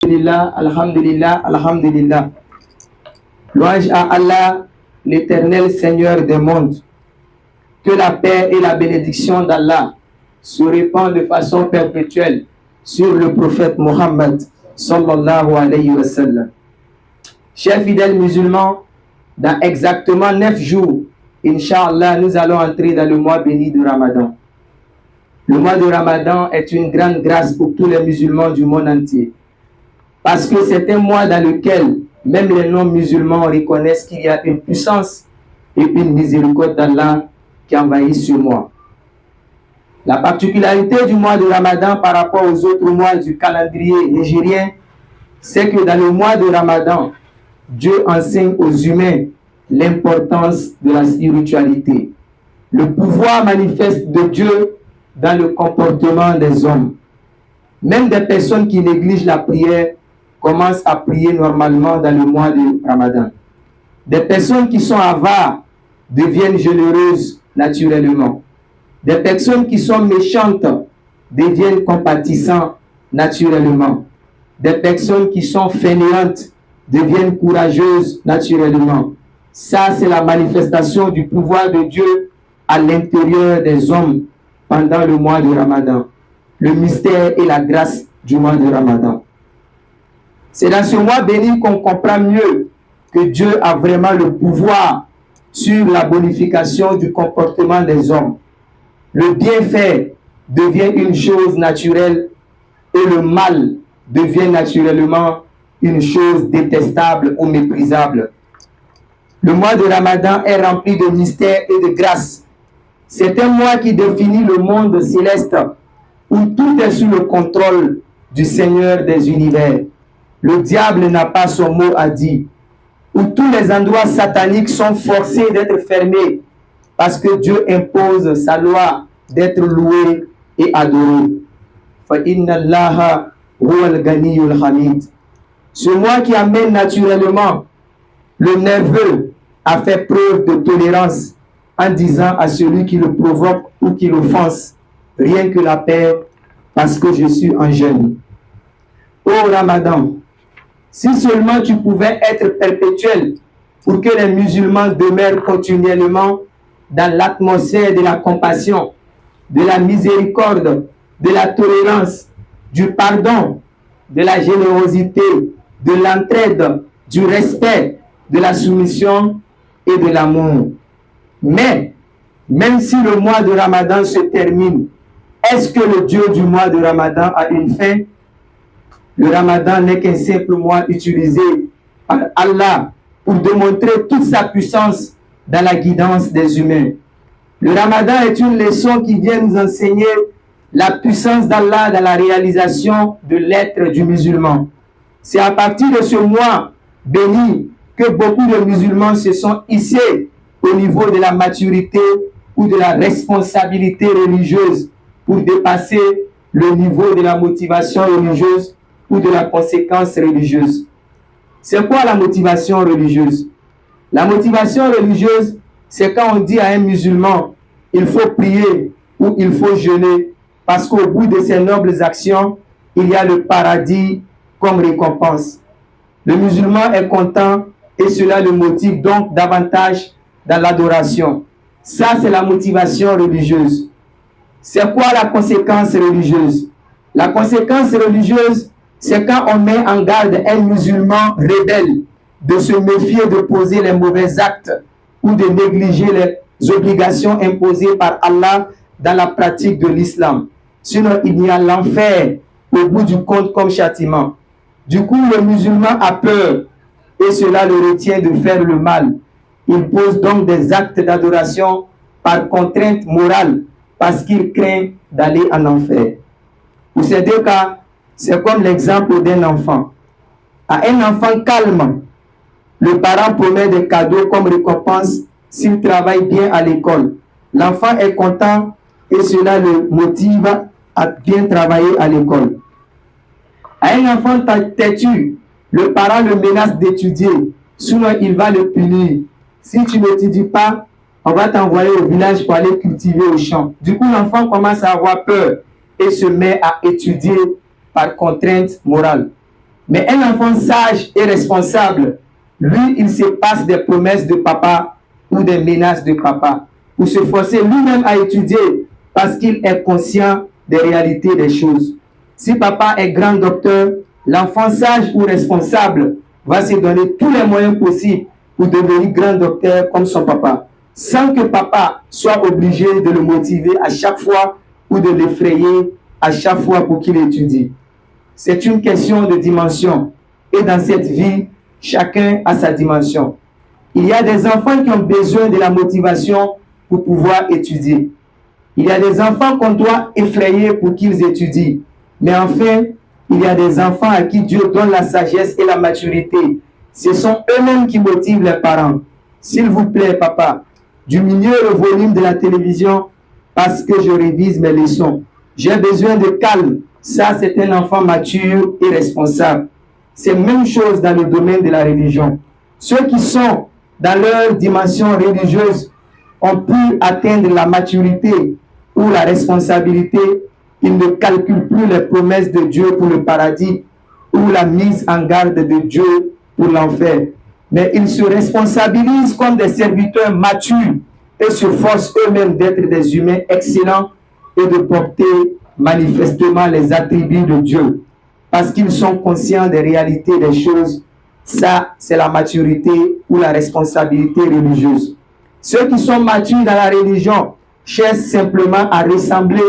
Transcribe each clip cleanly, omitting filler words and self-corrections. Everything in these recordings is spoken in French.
Alhamdulillah, Alhamdulillah, Alhamdulillah. Louange à Allah, l'éternel Seigneur des mondes. Que la paix et la bénédiction d'Allah se répandent de façon perpétuelle sur le prophète Mohammed sallallahu alayhi wa sallam. Chers fidèles musulmans, dans exactement 9 jours, Inch'Allah, nous allons entrer dans le mois béni de Ramadan. Le mois de Ramadan est une grande grâce pour tous les musulmans du monde entier. Parce que c'est un mois dans lequel même les non-musulmans reconnaissent qu'il y a une puissance et une miséricorde d'Allah qui envahit ce mois. La particularité du mois de Ramadan par rapport aux autres mois du calendrier nigérien, c'est que dans le mois de Ramadan, Dieu enseigne aux humains l'importance de la spiritualité, le pouvoir manifeste de Dieu dans le comportement des hommes. Même des personnes qui négligent la prière commencent à prier normalement dans le mois de Ramadan. Des personnes qui sont avares deviennent généreuses naturellement. Des personnes qui sont méchantes deviennent compatissantes naturellement. Des personnes qui sont fainéantes deviennent courageuses naturellement. Ça, c'est la manifestation du pouvoir de Dieu à l'intérieur des hommes pendant le mois de Ramadan. Le mystère et la grâce du mois de Ramadan. C'est dans ce mois béni qu'on comprend mieux que Dieu a vraiment le pouvoir sur la bonification du comportement des hommes. Le bienfait devient une chose naturelle et le mal devient naturellement une chose détestable ou méprisable. Le mois de Ramadan est rempli de mystères et de grâce. C'est un mois qui définit le monde céleste où tout est sous le contrôle du Seigneur des univers. Le diable n'a pas son mot à dire. Où tous les endroits sataniques sont forcés d'être fermés parce que Dieu impose sa loi d'être loué et adoré. Fa inna Allaha huwa al-ghaniyyul hamid. Ce mois qui amène naturellement le nerveux à faire preuve de tolérance en disant à celui qui le provoque ou qui l'offense, rien que la paix, parce que je suis en jeûne. Ô Ramadan, si seulement tu pouvais être perpétuel pour que les musulmans demeurent continuellement dans l'atmosphère de la compassion, de la miséricorde, de la tolérance, du pardon, de la générosité, de l'entraide, du respect, de la soumission et de l'amour. Mais, même si le mois de Ramadan se termine, est-ce que le Dieu du mois de Ramadan a une fin? Le Ramadan n'est qu'un simple mois utilisé par Allah pour démontrer toute sa puissance dans la guidance des humains. Le Ramadan est une leçon qui vient nous enseigner la puissance d'Allah dans la réalisation de l'être du musulman. C'est à partir de ce mois béni que beaucoup de musulmans se sont hissés au niveau de la maturité ou de la responsabilité religieuse pour dépasser le niveau de la motivation religieuse ou de la conséquence religieuse. C'est quoi la motivation religieuse? La motivation religieuse, c'est quand on dit à un musulman, il faut prier ou il faut jeûner, parce qu'au bout de ces nobles actions, il y a le paradis comme récompense. Le musulman est content et cela le motive donc davantage dans l'adoration. Ça, c'est la motivation religieuse. C'est quoi la conséquence religieuse? La conséquence religieuse, c'est quand on met en garde un musulman rebelle de se méfier de poser les mauvais actes ou de négliger les obligations imposées par Allah dans la pratique de l'islam. Sinon, il y a l'enfer au bout du compte comme châtiment. Du coup, le musulman a peur et cela le retient de faire le mal. Il pose donc des actes d'adoration par contrainte morale parce qu'il craint d'aller en enfer. Pour ces deux cas, c'est comme l'exemple d'un enfant. À un enfant calme, le parent promet des cadeaux comme récompense s'il travaille bien à l'école. L'enfant est content et cela le motive à bien travailler à l'école. À un enfant têtu, le parent le menace d'étudier, sinon il va le punir. Si tu n'étudies pas, on va t'envoyer au village pour aller cultiver au champ. Du coup, l'enfant commence à avoir peur et se met à étudier par contrainte morale. Mais un enfant sage et responsable, lui, il se passe des promesses de papa ou des menaces de papa pour se forcer lui-même à étudier parce qu'il est conscient des réalités des choses. Si papa est grand docteur, l'enfant sage ou responsable va se donner tous les moyens possibles pour devenir grand docteur comme son papa, sans que papa soit obligé de le motiver à chaque fois ou de l'effrayer à chaque fois pour qu'il étudie. C'est une question de dimension. Et dans cette vie, chacun a sa dimension. Il y a des enfants qui ont besoin de la motivation pour pouvoir étudier. Il y a des enfants qu'on doit effrayer pour qu'ils étudient. Mais enfin, il y a des enfants à qui Dieu donne la sagesse et la maturité. Ce sont eux-mêmes qui motivent les parents. S'il vous plaît, papa, diminuez le volume de la télévision parce que je révise mes leçons. J'ai besoin de calme. Ça, c'est un enfant mature et responsable. C'est la même chose dans le domaine de la religion. Ceux qui sont dans leur dimension religieuse ont pu atteindre la maturité ou la responsabilité. Ils ne calculent plus les promesses de Dieu pour le paradis ou la mise en garde de Dieu pour l'enfer. Mais ils se responsabilisent comme des serviteurs matures et se forcent eux-mêmes d'être des humains excellents et de porter manifestement les attributs de Dieu parce qu'ils sont conscients des réalités des choses. Ça, c'est la maturité ou la responsabilité religieuse. Ceux qui sont matures dans la religion cherchent simplement à ressembler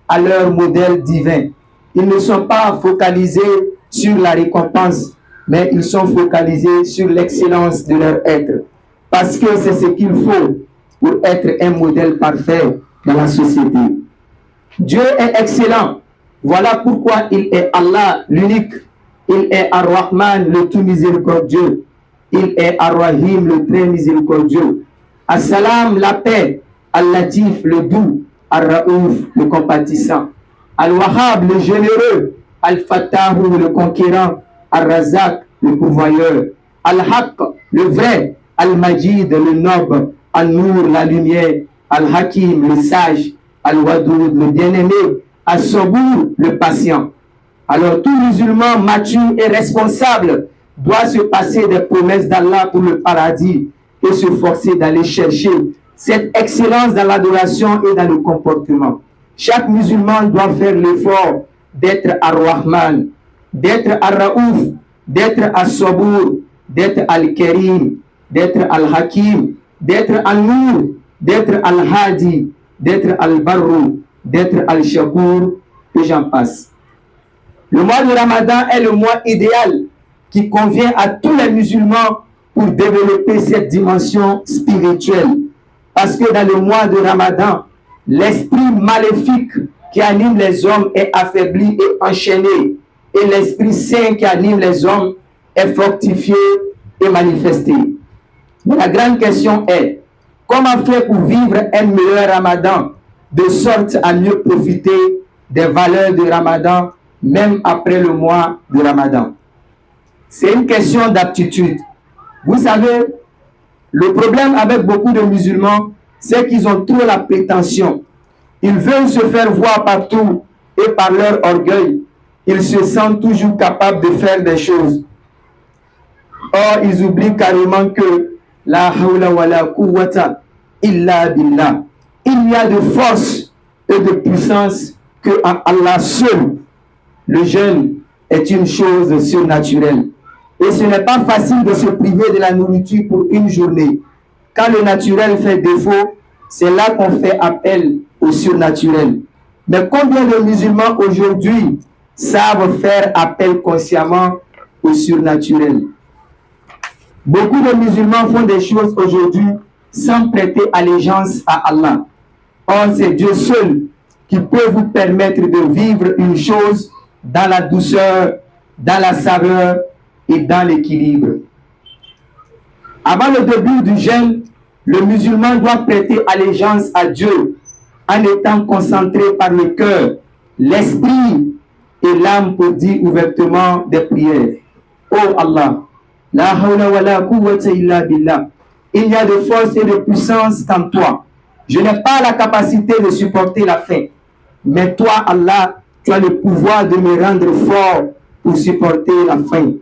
à leur modèle divin. Ils ne sont pas focalisés sur la récompense, mais ils sont focalisés sur l'excellence de leur être. Parce que c'est ce qu'il faut pour être un modèle parfait dans la société. Dieu est excellent. Voilà pourquoi il est Allah, l'unique. Il est Ar-Rahman, le tout miséricordieux. Il est Ar-Rahim, le très miséricordieux. As-Salam, la paix. Al-Latif, le doux. Ar-Raouf, le compatissant. Al-Wahhab, le généreux. Al-Fattahu, le conquérant. Ar-Razak, le pourvoyeur. Al-Haq, le vrai. Al-Majid, le noble. Al-Nour, la lumière. Al-Hakim, le sage. Al-Wadoud, le bien-aimé. Al-Sabour, le patient. Alors tout musulman mature et responsable doit se passer des promesses d'Allah pour le paradis et se forcer d'aller chercher cette excellence dans l'adoration et dans le comportement. Chaque musulman doit faire l'effort d'être Ar-Rahman, d'être Ar-Raouf, d'être Al-Sabour, d'être Al-Karim, d'être Al-Hakim, d'être Al-Nour, d'être Al-Hadi, d'être Al-Barrou, d'être Al-Shakour, et j'en passe. Le mois de Ramadan est le mois idéal qui convient à tous les musulmans pour développer cette dimension spirituelle. Parce que dans le mois de Ramadan, l'esprit maléfique qui anime les hommes est affaibli et enchaîné. Et l'esprit saint qui anime les hommes est fortifié et manifesté. Mais la grande question est, comment faire pour vivre un meilleur Ramadan de sorte à mieux profiter des valeurs du Ramadan même après le mois de Ramadan? C'est une question d'aptitude. Vous savez, le problème avec beaucoup de musulmans, c'est qu'ils ont trop la prétention. Ils veulent se faire voir partout et par leur orgueil, ils se sentent toujours capables de faire des choses. Or, ils oublient carrément que la hawla wa la quwwata illa billah. Il y a de force et de puissance que en Allah seul. Le jeûne est une chose surnaturelle. Et ce n'est pas facile de se priver de la nourriture pour une journée. Quand le naturel fait défaut, c'est là qu'on fait appel au surnaturel. Mais combien de musulmans aujourd'hui savent faire appel consciemment au surnaturel? Beaucoup de musulmans font des choses aujourd'hui sans prêter allégeance à Allah. Or, c'est Dieu seul qui peut vous permettre de vivre une chose dans la douceur, dans la saveur et dans l'équilibre. Avant le début du jeûne, le musulman doit prêter allégeance à Dieu en étant concentré par le cœur, l'esprit et l'âme pour dire ouvertement des prières. Oh Allah, la hawla wa la quwwata illa billah. Il y a de force et de puissance qu'en toi. Je n'ai pas la capacité de supporter la faim. Mais toi, Allah, tu as le pouvoir de me rendre fort pour supporter la faim.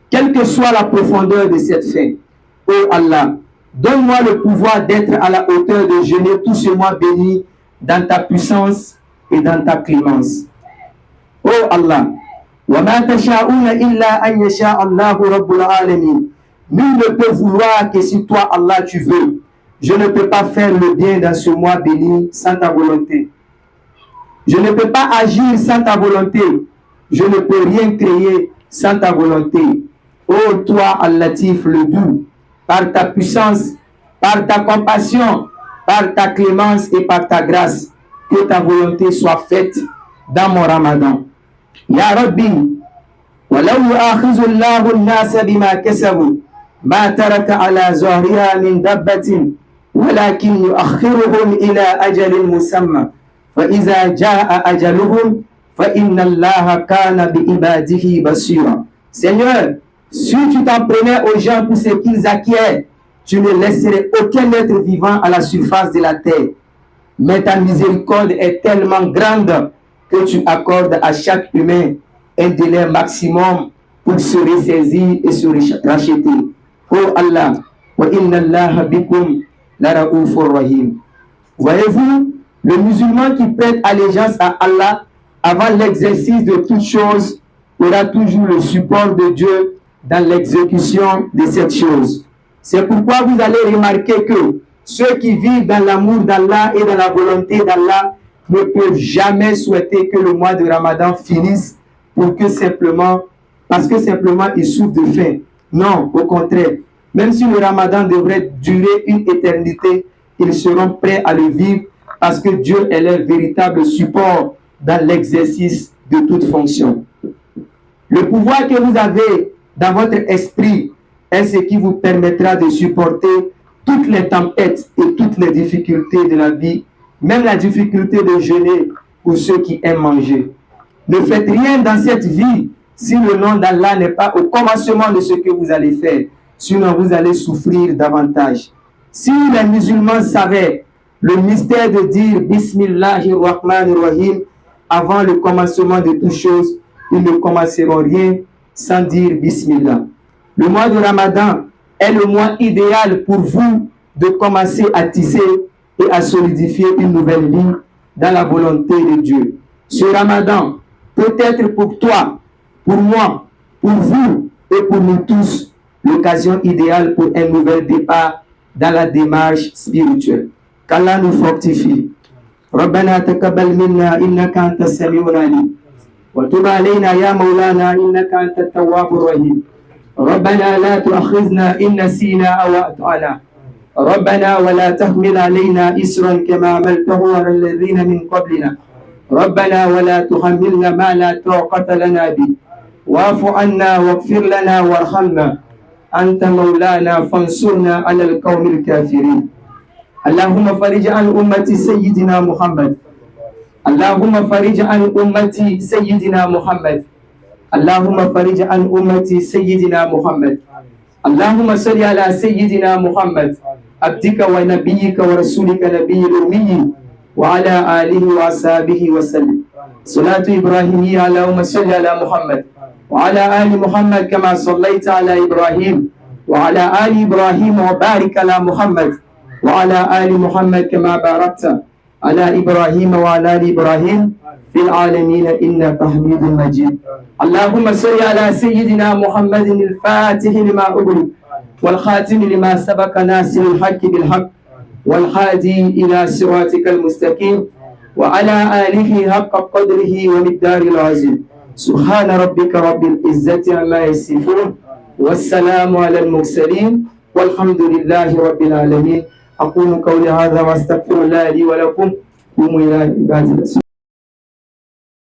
Quelle que soit la profondeur de cette faim, ô Allah, donne-moi le pouvoir d'être à la hauteur de jeûner tout ce mois béni dans ta puissance et dans ta clémence. Ô Allah, wa ma tasha'una illa an yasha Allahu rabbul alamin. Nul ne peut vouloir que si toi, Allah, tu veux. Je ne peux pas faire le bien dans ce mois béni sans ta volonté. Je ne peux pas agir sans ta volonté. Je ne peux rien créer sans ta volonté. Ô toi, Al-Latif, le doux, par ta puissance, par ta compassion, par ta clémence et par ta grâce, que ta volonté soit faite dans mon Ramadan. Ya Rabbi, walau yu'akhizu Allahu an-nasa bima kasabu, ma taraka ala zahriha min dabbatin, walakin yu'akhiruhum ila ajalin musamma. Fa iza jaa ajaluhum, fa inna Allaha kana bi ibadihi basira. Seigneur, si tu t'en prenais aux gens pour ce qu'ils acquièrent, tu ne laisserais aucun être vivant à la surface de la terre. Mais ta miséricorde est tellement grande que tu accordes à chaque humain un délai maximum pour se ressaisir et se racheter. Oh Allah, wa inna Allah bikum la ra'ufur rahim. Voyez-vous, le musulman qui prête allégeance à Allah avant l'exercice de toutes choses aura toujours le support de Dieu dans l'exécution de cette chose. C'est pourquoi vous allez remarquer que ceux qui vivent dans l'amour d'Allah et dans la volonté d'Allah ne peuvent jamais souhaiter que le mois de Ramadan finisse parce que simplement ils souffrent de faim. Non, au contraire. Même si le Ramadan devrait durer une éternité, ils seront prêts à le vivre parce que Dieu est leur véritable support dans l'exercice de toute fonction. Le pouvoir que vous avez dans votre esprit est ce qui vous permettra de supporter toutes les tempêtes et toutes les difficultés de la vie, même la difficulté de jeûner pour ceux qui aiment manger. Ne faites rien dans cette vie si le nom d'Allah n'est pas au commencement de ce que vous allez faire. Sinon, vous allez souffrir davantage. Si les musulmans savaient le mystère de dire Bismillahirrahmanirrahim avant le commencement de toutes choses, ils ne commenceront rien sans dire Bismillah. Le mois de Ramadan est le mois idéal pour vous de commencer à tisser et à solidifier une nouvelle vie dans la volonté de Dieu. Ce Ramadan peut être pour toi, pour moi, pour vous et pour nous tous l'occasion idéale pour un nouvel départ dans la démarche spirituelle. Qu'Allah nous fortifie. ربنا تقبل منا إنك أنت السميع العليم وتب علينا يا مولانا إنك أنت التواب الرحيم ربنا لا تؤاخذنا إن نسينا أو أخطأنا ربنا ولا تحمل علينا إصرا كما حملته على الذين من قبلنا ربنا ولا تحملنا ما لا طاقة لنا به واعف عنا واغفر لنا وارحمنا أنت مولانا فانصرنا على القوم الكافرين اللهم فرج عن أمة سيدنا محمد اللهم فرج عن أمة سيدنا محمد اللهم فرج عن أمة سيدنا محمد اللهم صل على سيدنا محمد عبدك ونبيك ورسولك نبي الأمي وعلى آله وأصحابه وسلم صلاة إبراهيمية اللهم صل على محمد وعلى آل محمد كما صليت على إبراهيم وعلى آل إبراهيم وبارك على محمد وعلى آل محمد كما باركت على إبراهيم وعلى آل إبراهيم في العالمين إنك حميد مجيد اللهم صل على سيدنا محمد الفاتح لما أغلق والخاتم لما سبق ناصر الحق بالحق والهادي إلى صراطك المستقيم وعلى آله حق قدره ومقداره العظيم سبحان ربك رب العزة عما يصفون والسلام على المرسلين والحمد لله رب العالمين أقول قولي هذا واستغفر الله لي ولكم قوموا إلى عباد الله.